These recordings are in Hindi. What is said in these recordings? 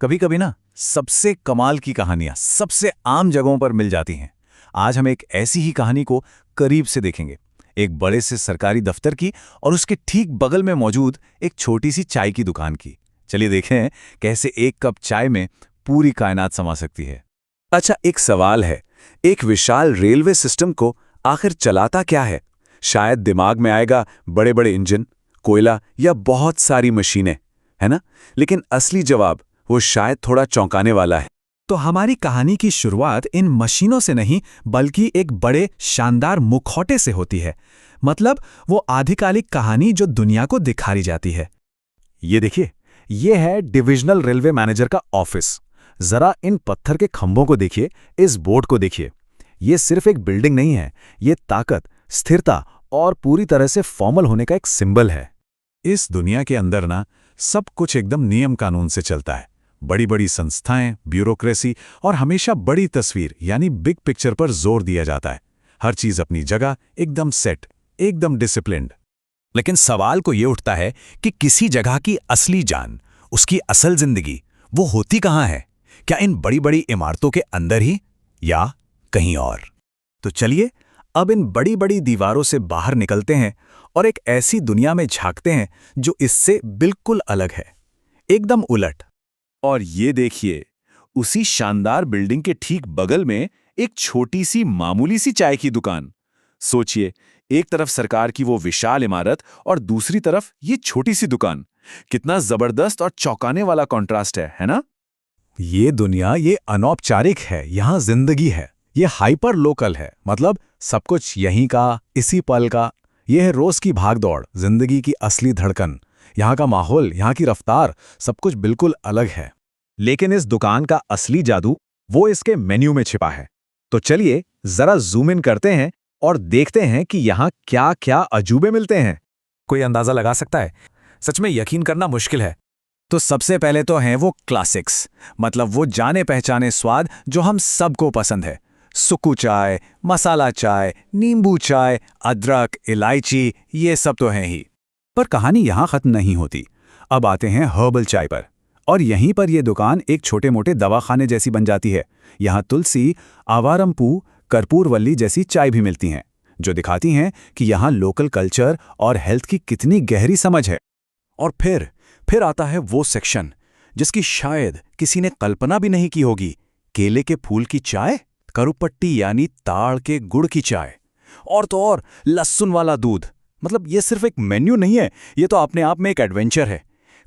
कभी कभी ना सबसे कमाल की कहानियां सबसे आम जगहों पर मिल जाती हैं। आज हम एक ऐसी ही कहानी को करीब से देखेंगे, एक बड़े से सरकारी दफ्तर की और उसके ठीक बगल में मौजूद एक छोटी सी चाय की दुकान की। चलिए देखें कैसे एक कप चाय में पूरी कायनात समा सकती है। अच्छा, एक सवाल है, एक विशाल रेलवे सिस्टम को आखिर चलाता क्या है? शायद दिमाग में आएगा बड़े बड़े इंजन, कोयला या बहुत सारी मशीनें, है ना? लेकिन असली जवाब वो शायद थोड़ा चौंकाने वाला है। तो हमारी कहानी की शुरुआत इन मशीनों से नहीं बल्कि एक बड़े शानदार मुखौटे से होती है। मतलब वो आधिकारिक कहानी जो दुनिया को दिखाई जाती है। ये देखिए, ये है डिविजनल रेलवे मैनेजर का ऑफिस। जरा इन पत्थर के खंभों को देखिए, इस बोर्ड को देखिए। ये सिर्फ एक बिल्डिंग नहीं है, ये ताकत, स्थिरता और पूरी तरह से फॉर्मल होने का एक सिंबल है। इस दुनिया के अंदर ना सब कुछ एकदम नियम कानून से चलता है। बड़ी बड़ी संस्थाएं, ब्यूरोक्रेसी और हमेशा बड़ी तस्वीर यानी बिग पिक्चर पर जोर दिया जाता है। हर चीज अपनी जगह, एकदम सेट, एकदम डिसिप्लिन्ड। लेकिन सवाल को ये उठता है कि किसी जगह की असली जान, उसकी असल जिंदगी, वो होती कहाँ है? क्या इन बड़ी बड़ी इमारतों के अंदर ही या कहीं और? तो चलिए अब इन बड़ी बड़ी दीवारों से बाहर निकलते हैं और एक ऐसी दुनिया में झांकते हैं जो इससे बिल्कुल अलग है, एकदम उलट। और ये देखिए, उसी शानदार बिल्डिंग के ठीक बगल में एक छोटी सी मामूली सी चाय की दुकान। सोचिए, एक तरफ सरकार की वो विशाल इमारत और दूसरी तरफ ये छोटी सी दुकान। कितना जबरदस्त और चौंकाने वाला कॉन्ट्रास्ट है ना? ये दुनिया ये अनौपचारिक है, यहाँ जिंदगी है। ये हाइपर लोकल है, मतलब सब कुछ यहीं का, इसी पल का। ये है रोज की भागदौड़, जिंदगी की असली धड़कन। यहाँ का माहौल, यहाँ की रफ्तार, सब कुछ बिल्कुल अलग है। लेकिन इस दुकान का असली जादू वो इसके मेन्यू में छिपा है। तो चलिए जरा जूम इन करते हैं और देखते हैं कि यहाँ क्या क्या अजूबे मिलते हैं। कोई अंदाजा लगा सकता है? सच में यकीन करना मुश्किल है। तो सबसे पहले तो हैं वो क्लासिक्स, मतलब वो जाने पहचाने स्वाद जो हम सबको पसंद है। सुक्कू चाय, मसाला चाय, नींबू चाय, अदरक, इलायची, ये सब तो हैं ही। पर कहानी यहाँ खत्म नहीं होती। अब आते हैं हर्बल चाय पर। और यहीं पर ये दुकान एक छोटे मोटे दवाखाने जैसी बन जाती है। यहाँ तुलसी, आवारमपू, कर्पूरवल्ली जैसी चाय भी मिलती हैं, जो दिखाती हैं कि यहाँ लोकल कल्चर और हेल्थ की कितनी गहरी समझ है। और फिर आता है वो सेक्शन जिसकी शायद किसी ने कल्पना भी नहीं की होगी। केले के फूल की चाय, करुपट्टी यानी ताड़ के गुड़ की चाय, और तो और लहसुन वाला दूध। मतलब ये सिर्फ एक मेन्यू नहीं है, ये तो अपने आप में एक एडवेंचर है।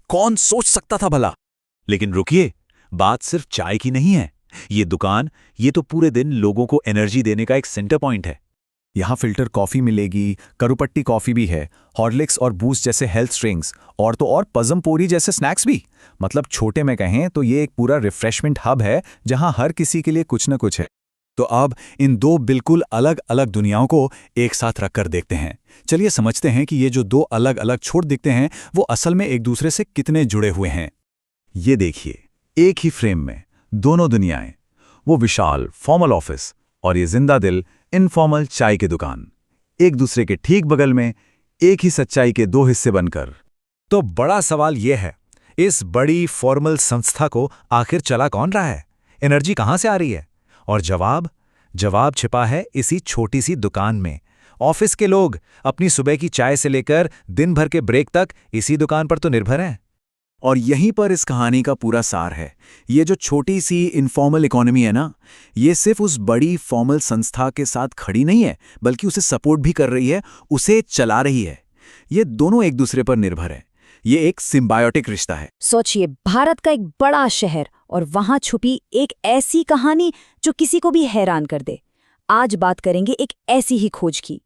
कौन सोच सकता था भला? लेकिन रुकिए, बात सिर्फ चाय की नहीं है। ये दुकान, ये तो पूरे दिन लोगों को एनर्जी देने का एक सेंटर पॉइंट है। यहाँ फिल्टर कॉफी मिलेगी, करुपट्टी कॉफी भी है, हॉर्लिक्स और बूस्ट जैसे हेल्थ ड्रिंक्स, और तो और पजमपोरी जैसे स्नैक्स भी। मतलब छोटे में कहें तो ये एक पूरा रिफ्रेशमेंट हब है जहाँ हर किसी के लिए कुछ न कुछ है। तो अब इन दो बिल्कुल अलग अलग दुनियाओं को एक साथ रखकर देखते हैं। चलिए समझते हैं कि ये जो दो अलग अलग छोर दिखते हैं वो असल में एक दूसरे से कितने जुड़े हुए हैं। ये देखिए, एक ही फ्रेम में दोनों दुनियाएं, वो विशाल फॉर्मल ऑफिस और ये जिंदा दिल इनफॉर्मल चाय की दुकान, एक दूसरे के ठीक बगल में, एक ही सच्चाई के दो हिस्से बनकर। तो बड़ा सवाल यह है, इस बड़ी फॉर्मल संस्था को आखिर चला कौन रहा है? एनर्जी कहाँ से आ रही है? और जवाब छिपा है इसी छोटी सी दुकान में। ऑफिस के लोग अपनी सुबह की चाय से लेकर दिन भर के ब्रेक तक इसी दुकान पर तो निर्भर हैं। और यहीं पर इस कहानी का पूरा सार है। ये जो छोटी सी इनफॉर्मल इकोनॉमी है ना, ये सिर्फ उस बड़ी फॉर्मल संस्था के साथ खड़ी नहीं है, बल्कि उसे सपोर्ट भी कर रही है, उसे चला रही है। ये दोनों एक दूसरे पर निर्भर है। ये एक सिम्बायोटिक रिश्ता है। सोचिए, भारत का एक बड़ा शहर और वहां छुपी एक ऐसी कहानी जो किसी को भी हैरान कर दे। आज बात करेंगे एक ऐसी ही खोज की।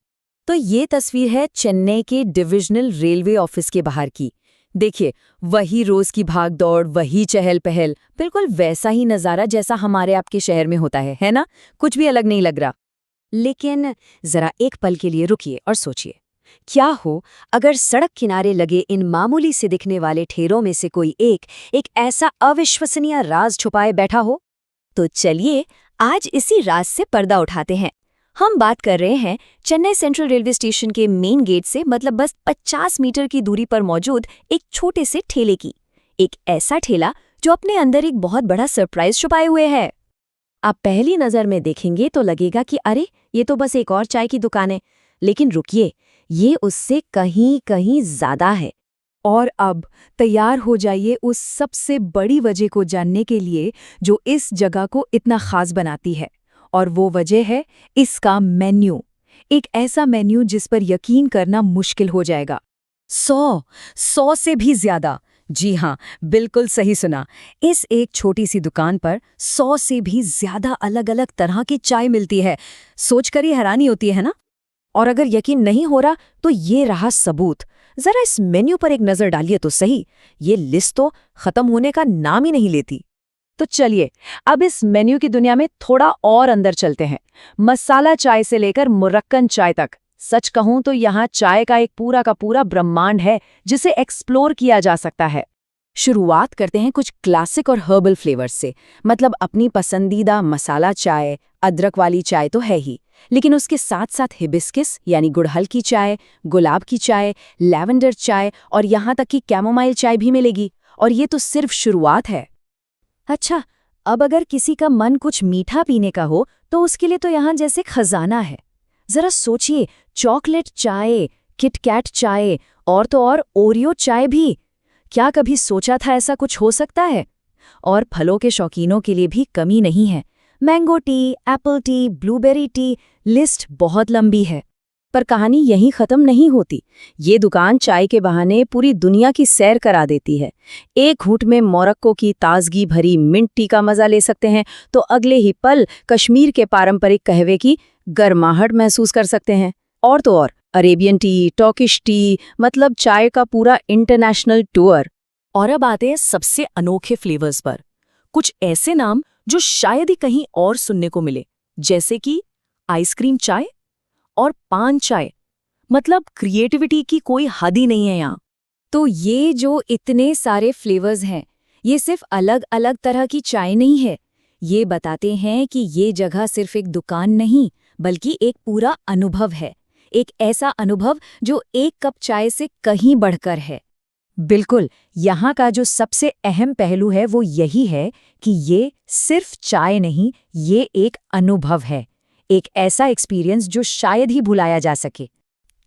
तो ये तस्वीर है चेन्नई के डिविजनल रेलवे ऑफिस के बाहर की। देखिए, वही रोज की भागदौड़, वही चहल पहल, बिल्कुल वैसा ही नज़ारा जैसा हमारे आपके शहर में होता है ना? कुछ भी अलग नहीं लग रहा। लेकिन जरा एक पल के लिए रुकिए और सोचिए, क्या हो अगर सड़क किनारे लगे इन मामूली से दिखने वाले ठेरों में से कोई एक ऐसा अविश्वसनीय राज छुपाए बैठा हो? तो चलिए आज इसी राज से पर्दा उठाते हैं। हम बात कर रहे हैं चेन्नई सेंट्रल रेलवे स्टेशन के मेन गेट से मतलब बस 50 मीटर की दूरी पर मौजूद एक छोटे से ठेले की। एक ऐसा ठेला जो अपने अंदर एक बहुत बड़ा सरप्राइज छुपाए हुए है। आप पहली नज़र में देखेंगे तो लगेगा कि अरे ये तो बस एक और चाय की दुकान है, लेकिन रुकिए, ये उससे कहीं कहीं ज़्यादा है। और अब तैयार हो जाइए उस सबसे बड़ी वजह को जानने के लिए जो इस जगह को इतना खास बनाती है। और वो वजह है इसका मेन्यू। एक ऐसा मेन्यू जिस पर यकीन करना मुश्किल हो जाएगा। 100 से भी ज्यादा। जी हाँ, बिल्कुल सही सुना। इस एक छोटी सी दुकान पर 100 से भी ज्यादा अलग अलग तरह की चाय मिलती है। सोचकर ही हैरानी होती है ना? और अगर यकीन नहीं हो रहा तो ये रहा सबूत। जरा इस मेन्यू पर एक नजर डालिए तो सही। ये लिस्ट तो खत्म होने का नाम ही नहीं लेती। तो चलिए अब इस मेन्यू की दुनिया में थोड़ा और अंदर चलते हैं। मसाला चाय से लेकर मुरक्कन चाय तक। सच कहूं तो यहाँ चाय का एक पूरा का पूरा ब्रह्मांड है जिसे एक्सप्लोर किया जा सकता है। शुरुआत करते हैं कुछ क्लासिक और हर्बल फ्लेवर्स से। मतलब अपनी पसंदीदा मसाला चाय, अदरक वाली चाय तो है ही, लेकिन उसके साथ साथ हिबिस्किस यानी गुड़हल की चाय, गुलाब की चाय, लैवेंडर चाय और यहाँ तक कि कैमोमाइल चाय भी मिलेगी। और ये तो सिर्फ शुरुआत है। अच्छा, अब अगर किसी का मन कुछ मीठा पीने का हो तो उसके लिए तो यहाँ जैसे खजाना है। जरा सोचिए, चॉकलेट चाय, किटकैट चाय और तो और ओरियो चाय भी। क्या कभी सोचा था ऐसा कुछ हो सकता है? और फलों के शौकीनों के लिए भी कमी नहीं है। Mango T, Apple T, blueberry T, list बहुत लंबी है। पर कहानी यहीं खत्म नहीं होती। ये दुकान चाय के बहाने पूरी दुनिया की सैर करा देती है। एक घूंट में मोरक्को की ताजगी भरी मिंट टी का मजा ले सकते हैं तो अगले ही पल कश्मीर के पारंपरिक कहवे की गर्माहट महसूस कर सकते हैं। और तो और अरेबियन टी, टर्किश टी, मतलब चाय का पूरा इंटरनेशनल टूर। और अब आते हैं सबसे अनोखे फ्लेवर्स पर। कुछ ऐसे नाम जो शायद ही कहीं और सुनने को मिले, जैसे कि आइसक्रीम चाय और पान चाय। मतलब क्रिएटिविटी की कोई हद ही नहीं है यहाँ। तो ये जो इतने सारे फ्लेवर्स हैं, ये सिर्फ अलग अलग तरह की चाय नहीं है। ये बताते हैं कि ये जगह सिर्फ एक दुकान नहीं, बल्कि एक पूरा अनुभव है। एक ऐसा अनुभव जो एक कप चाय से कहीं बढ़कर है। बिल्कुल, यहाँ का जो सबसे अहम पहलू है वो यही है कि ये सिर्फ चाय नहीं, ये एक अनुभव है। एक ऐसा एक्सपीरियंस जो शायद ही भुलाया जा सके।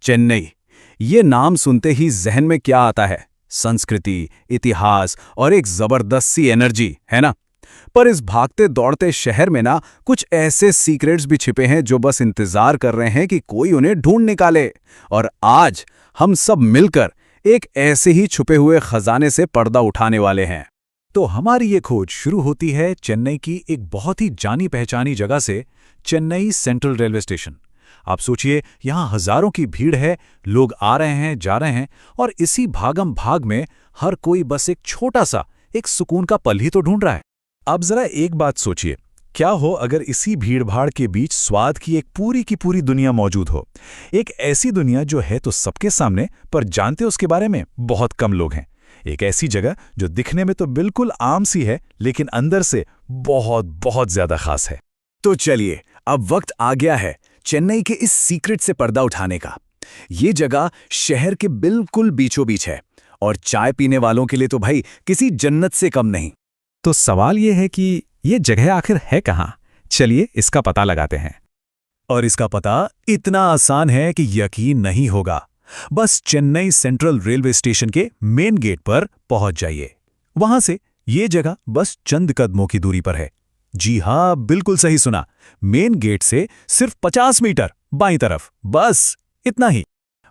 चेन्नई, ये नाम सुनते ही जहन में क्या आता है? संस्कृति, इतिहास और एक जबरदस्त सी एनर्जी, है ना? पर इस भागते दौड़ते शहर में ना कुछ ऐसे सीक्रेट्स भी छिपे हैं जो बस इंतजार कर रहे हैं कि कोई उन्हें ढूंढ निकाले। और आज हम सब मिलकर एक ऐसे ही छुपे हुए खजाने से पर्दा उठाने वाले हैं। तो हमारी ये खोज शुरू होती है चेन्नई की एक बहुत ही जानी पहचानी जगह से, चेन्नई सेंट्रल रेलवे स्टेशन। आप सोचिए, यहाँ हजारों की भीड़ है, लोग आ रहे हैं, जा रहे हैं, और इसी भागम भाग में हर कोई बस एक छोटा सा एक सुकून का पल ही तो ढूंढ रहा है। अब जरा एक बात सोचिए, क्या हो अगर इसी भीड़भाड़ के बीच स्वाद की एक पूरी की पूरी दुनिया मौजूद हो। एक ऐसी दुनिया जो है तो सबके सामने, पर जानते उसके बारे में बहुत कम लोग हैं। एक ऐसी जगह जो दिखने में तो बिल्कुल आम सी है, लेकिन अंदर से बहुत बहुत ज्यादा खास है। तो चलिए, अब वक्त आ गया है चेन्नई के इस सीक्रेट से पर्दा उठाने का। ये जगह शहर के बिल्कुल बीचों बीच है, और चाय पीने वालों के लिए तो भाई किसी जन्नत से कम नहीं। तो सवाल ये है कि ये जगह आखिर है कहाँ? चलिए इसका पता लगाते हैं। और इसका पता इतना आसान है कि यकीन नहीं होगा। बस चेन्नई सेंट्रल रेलवे स्टेशन के मेन गेट पर पहुंच जाइए। वहां से ये जगह बस चंद कदमों की दूरी पर है। जी हाँ, बिल्कुल सही सुना। मेन गेट से सिर्फ 50 मीटर बाईं तरफ, बस इतना ही।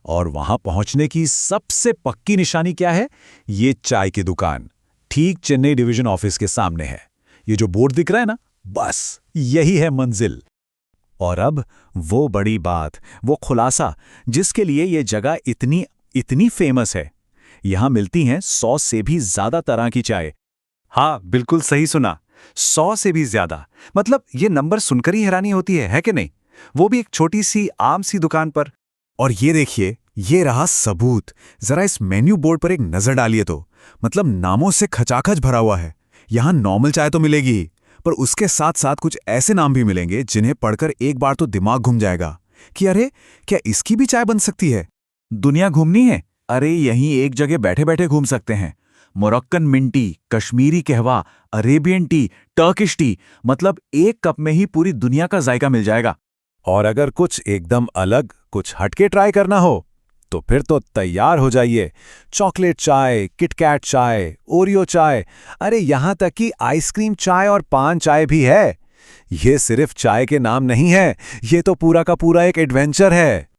और वहां पहुंचने की सबसे पक्की निशानी क्या है? ये चाय की दुकान ठीक चेन्नई डिवीजन ऑफिस के सामने है। ये जो बोर्ड दिख रहा है ना, बस यही है मंजिल। और अब वो बड़ी बात, वो खुलासा जिसके लिए ये जगह इतनी फेमस है। यहां मिलती हैं 100 से भी ज्यादा तरह की चाय। हाँ, बिल्कुल सही सुना, 100 से भी ज्यादा। मतलब ये नंबर सुनकर ही हैरानी होती है कि नहीं? वो भी एक छोटी सी आम सी दुकान पर। और ये देखिए, ये रहा सबूत। जरा इस मेन्यू बोर्ड पर एक नजर डालिए तो, मतलब नामों से खचाखच भरा हुआ है। यहां नॉर्मल चाय तो मिलेगी ही, पर उसके साथ साथ कुछ ऐसे नाम भी मिलेंगे जिन्हें पढ़कर एक बार तो दिमाग घूम जाएगा कि अरे, क्या इसकी भी चाय बन सकती है? दुनिया घूमनी है? अरे यहीं एक जगह बैठे बैठे घूम सकते हैं। मोरक्कन मिंट टी, कश्मीरी कहवा, अरेबियन टी, टर्किश टी, मतलब एक कप में ही पूरी दुनिया का जायका मिल जाएगा। और अगर कुछ एकदम अलग, कुछ हटके ट्राई करना हो तो फिर तो तैयार हो जाइए। चॉकलेट चाय, किटकैट चाय, ओरियो चाय, अरे यहाँ तक कि आइसक्रीम चाय और पान चाय भी है। ये सिर्फ चाय के नाम नहीं है, ये तो पूरा का पूरा एक एडवेंचर है।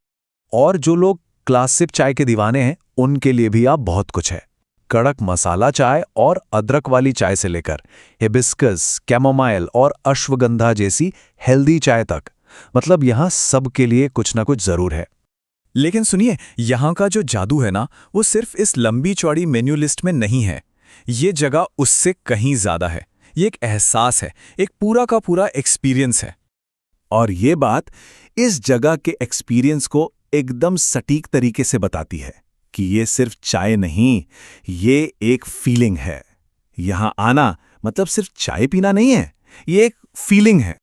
और जो लोग क्लासिक चाय के दीवाने हैं, उनके लिए भी आप बहुत कुछ है। कड़क मसाला चाय और अदरक वाली चाय से लेकर हिबिस्कस, कैमोमाइल और अश्वगंधा जैसी हेल्दी चाय तक, मतलब यहाँ सबके लिए कुछ ना कुछ जरूर है। लेकिन सुनिए, यहाँ का जो जादू है ना, वो सिर्फ इस लंबी चौड़ी मेन्यू लिस्ट में नहीं है। ये जगह उससे कहीं ज्यादा है। ये एक एहसास है, एक पूरा का पूरा एक्सपीरियंस है। और ये बात इस जगह के एक्सपीरियंस को एकदम सटीक तरीके से बताती है कि ये सिर्फ चाय नहीं, ये एक फीलिंग है। यहाँ आना मतलब सिर्फ चाय पीना नहीं है, ये एक फीलिंग है।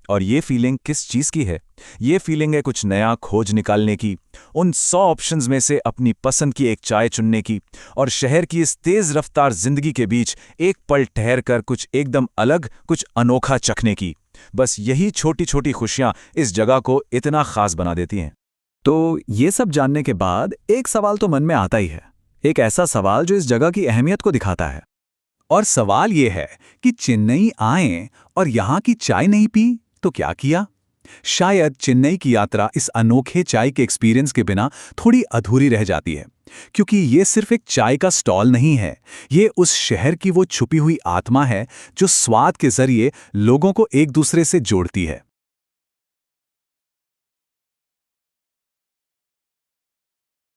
और ये फीलिंग किस चीज की है? ये फीलिंग है कुछ नया खोज निकालने की, उन 100 ऑप्शंस में से अपनी पसंद की एक चाय चुनने की, और शहर की इस तेज रफ्तार जिंदगी के बीच एक पल ठहर कर कुछ एकदम अलग, कुछ अनोखा चखने की। बस यही छोटी छोटी खुशियां इस जगह को इतना खास बना देती हैं। तो ये सब जानने के बाद एक सवाल तो मन में आता ही है, एक ऐसा सवाल जो इस जगह की अहमियत को दिखाता है। और सवाल ये है कि चेन्नई आए और यहाँ की चाय नहीं पी तो क्या किया? शायद चेन्नई की यात्रा इस अनोखे चाय के एक्सपीरियंस के बिना थोड़ी अधूरी रह जाती है, क्योंकि ये सिर्फ एक चाय का स्टॉल नहीं है, ये उस शहर की वो छुपी हुई आत्मा है जो स्वाद के जरिए लोगों को एक दूसरे से जोड़ती है।